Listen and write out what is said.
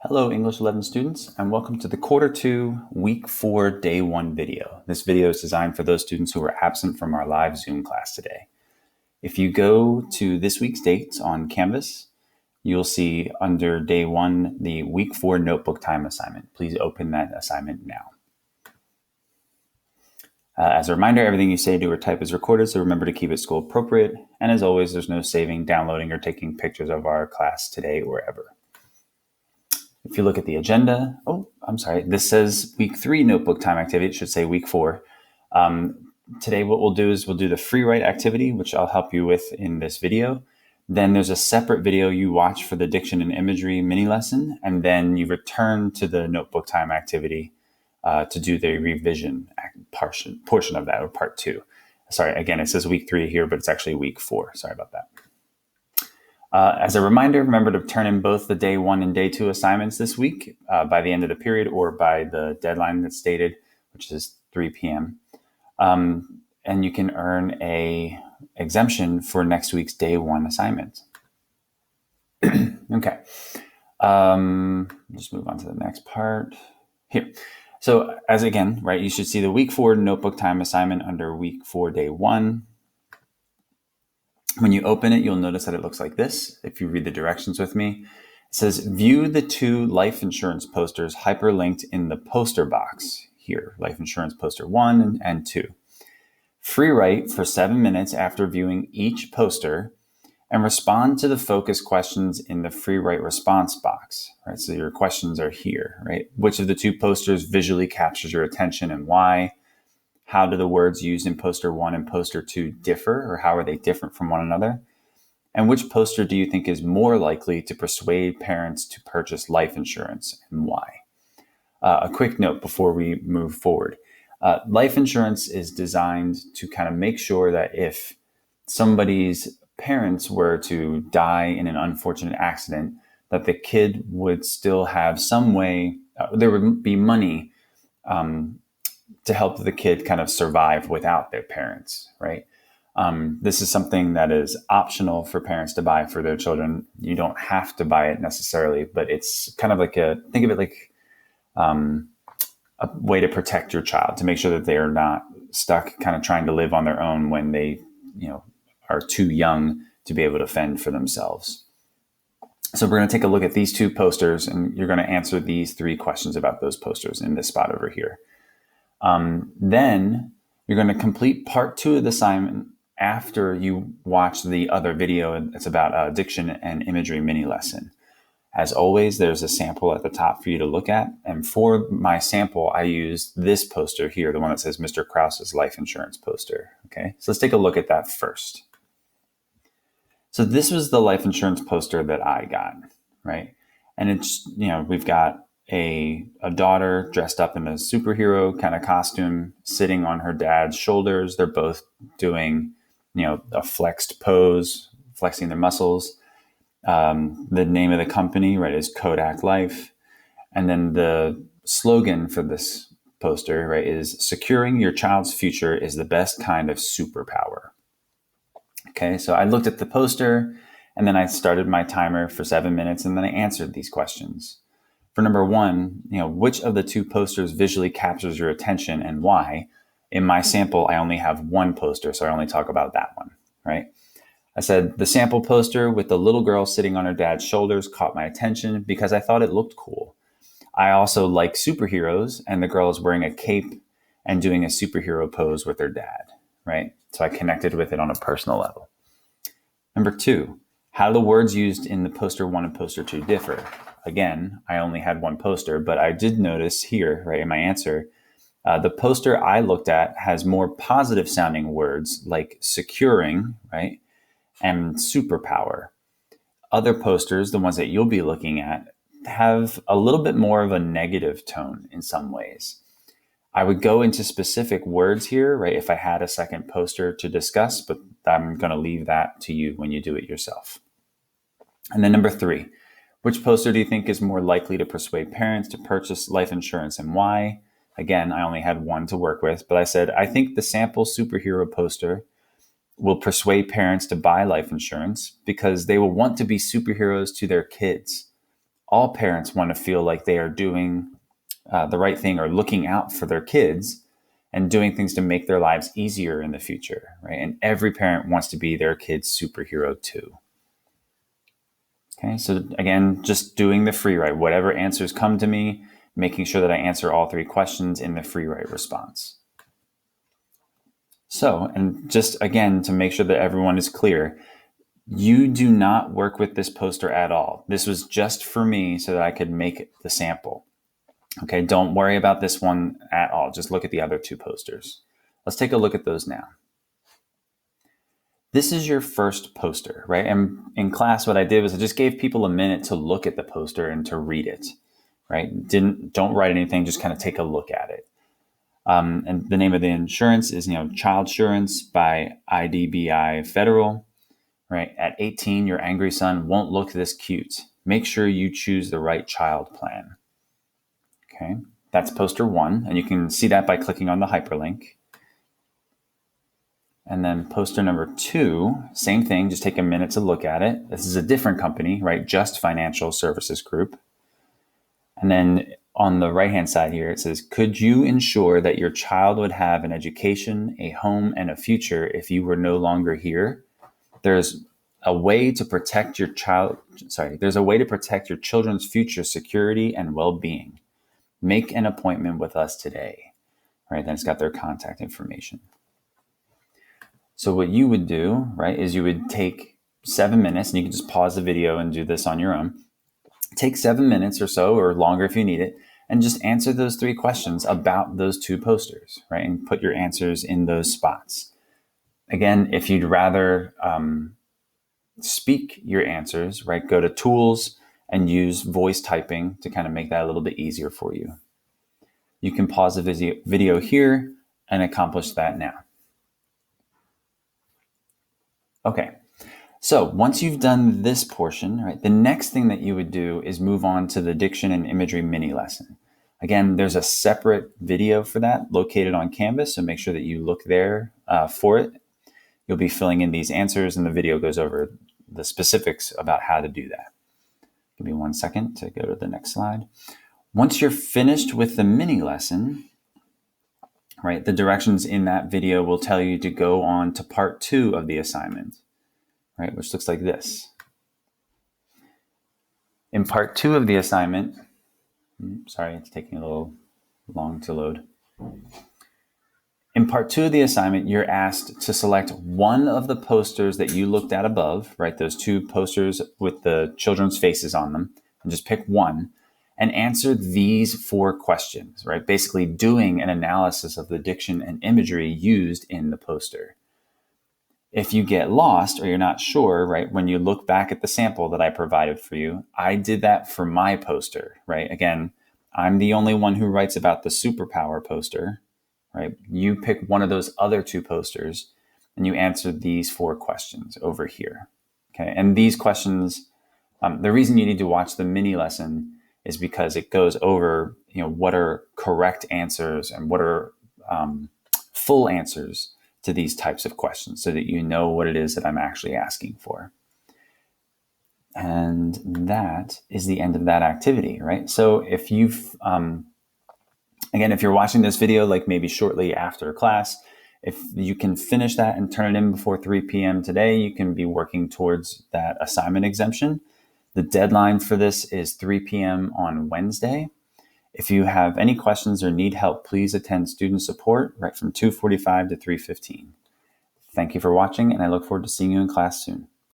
Hello, English 11 students, and welcome to the Quarter 2, Week 4, Day 1 video. This video is designed for those students who were absent from our live Zoom class today. If you go to this week's dates on Canvas, you'll see under Day 1 the Week 4 notebook time assignment. Please open that assignment now. As a reminder, everything you say, do, or type is recorded, so remember to keep it school appropriate. And as always, there's no saving, downloading, or taking pictures of our class today or ever. If you look at the agenda, this says week 3 notebook time activity. It should say week 4. Today what we'll do is we'll do the free write activity, which I'll help you with in this video. Then there's a separate video you watch for the diction and imagery mini lesson, and then you return to the notebook time activity to do the revision portion of that, or part 2. Sorry, again, it says week 3 here, but it's actually week 4. Sorry about that. As a reminder, remember to turn in both the Day 1 and Day 2 assignments this week by the end of the period or by the deadline that's stated, which is 3 p.m. And you can earn a exemption for next week's Day 1 assignment. Okay. Just move on to the next part here. So as again, right, you should see the week 4 notebook time assignment under week 4, Day 1. When you open it, you'll notice that it looks like this. If you read the directions with me, it says, view the 2 life insurance posters hyperlinked in the poster box here, life insurance poster 1 and 2. Free write for 7 minutes after viewing each poster and respond to the focus questions in the free write response box, right? So your questions are here, right? Which of the 2 posters visually captures your attention and why? How do the words used in poster 1 and poster 2 differ, or how are they different from one another? And which poster do you think is more likely to persuade parents to purchase life insurance, and why? A quick note before we move forward. Life insurance is designed to kind of make sure that if somebody's parents were to die in an unfortunate accident, that the kid would still have some way, there would be money to help the kid kind of survive without their parents, right? This is something that is optional for parents to buy for their children. You don't have to buy it necessarily, but it's kind of like think of it like a way to protect your child, to make sure that they are not stuck kind of trying to live on their own when they, are too young to be able to fend for themselves. So we're going to take a look at these 2 posters, and you're going to answer these 3 questions about those posters in this spot over here. Then you're going to complete part 2 of the assignment after you watch the other video. It's about diction and imagery mini lesson. As always, there's a sample at the top for you to look at. And for my sample, I used this poster here, the one that says Mr. Krause's life insurance poster. Okay, so let's take a look at that first. So this was the life insurance poster that I got, right? And it's, we've got a daughter dressed up in a superhero kind of costume sitting on her dad's shoulders. They're both doing, a flexed pose, flexing their muscles. The name of the company, right, is Kodak Life. And then the slogan for this poster, right, is securing your child's future is the best kind of superpower. Okay, so I looked at the poster and then I started my timer for 7 minutes and then I answered these questions. For number 1, which of the 2 posters visually captures your attention and why? In my sample, I only have 1 poster, so I only talk about that one, right? I said the sample poster with the little girl sitting on her dad's shoulders caught my attention because I thought it looked cool. I also like superheroes, and the girl is wearing a cape and doing a superhero pose with her dad, right? So I connected with it on a personal level. Number 2, how do the words used in the poster 1 and poster 2 differ? Again, I only had 1 poster, but I did notice here, right, in my answer, the poster I looked at has more positive sounding words like securing, right, and superpower. Other posters, the ones that you'll be looking at, have a little bit more of a negative tone in some ways. I would go into specific words here, right, if I had a second poster to discuss, but I'm going to leave that to you when you do it yourself. And then number 3, which poster do you think is more likely to persuade parents to purchase life insurance and why? Again, I only had 1 to work with, but I said, I think the sample superhero poster will persuade parents to buy life insurance because they will want to be superheroes to their kids. all parents want to feel like they are doing the right thing or looking out for their kids and doing things to make their lives easier in the future, right? And every parent wants to be their kid's superhero too. Okay, so again, just doing the free write, whatever answers come to me, making sure that I answer all 3 questions in the free write response. So, and just again, to make sure that everyone is clear, you do not work with this poster at all. This was just for me so that I could make the sample. Okay, don't worry about this one at all. Just look at the other 2 posters. Let's take a look at those now. This is your first poster, right? And in class, what I did was I just gave people a minute to look at the poster and to read it, right? Don't write anything, just kind of take a look at it. And the name of the insurance is, Child Insurance by IDBI Federal, right? At 18, your angry son won't look this cute. Make sure you choose the right child plan. Okay, that's poster 1, and you can see that by clicking on the hyperlink. And then poster number 2, same thing, just take a minute to look at it. This is a different company, right? Just Financial Services Group. And then on the right-hand side here, it says, could you ensure that your child would have an education, a home, and a future if you were no longer here? There's a way to protect your children's future security and well-being. Make an appointment with us today, right? Then it's got their contact information. So what you would do, right, is you would take 7 minutes, and you can just pause the video and do this on your own. Take 7 minutes or so, or longer if you need it, and just answer those 3 questions about those 2 posters, right? And put your answers in those spots. Again, if you'd rather speak your answers, right, go to Tools and use voice typing to kind of make that a little bit easier for you. You can pause the video here and accomplish that now. Okay, so once you've done this portion, right, the next thing that you would do is move on to the diction and imagery mini lesson. Again, there's a separate video for that located on Canvas, so make sure that you look there for it. You'll be filling in these answers, and the video goes over the specifics about how to do that. Give me 1 second to go to the next slide. Once you're finished with the mini lesson, right, the directions in that video will tell you to go on to part 2 of the assignment, right, which looks like this. In part 2 of the assignment, sorry, it's taking a little long to load. In part 2 of the assignment, you're asked to select one of the posters that you looked at above, right, those 2 posters with the children's faces on them, and just pick one, and answer these 4 questions, right? Basically doing an analysis of the diction and imagery used in the poster. If you get lost or you're not sure, right, when you look back at the sample that I provided for you, I did that for my poster, right? Again, I'm the only one who writes about the superpower poster, right? You pick one of those other 2 posters and you answer these 4 questions over here, okay? And these questions, the reason you need to watch the mini lesson is because it goes over, what are correct answers and what are full answers to these types of questions so that you know what it is that I'm actually asking for. And that is the end of that activity, right? So if you've, again, if you're watching this video, like maybe shortly after class, if you can finish that and turn it in before 3 p.m. today, you can be working towards that assignment exemption. The deadline for this is 3 p.m. on Wednesday. If you have any questions or need help, please attend student support right from 2:45 to 3:15. Thank you for watching, and I look forward to seeing you in class soon.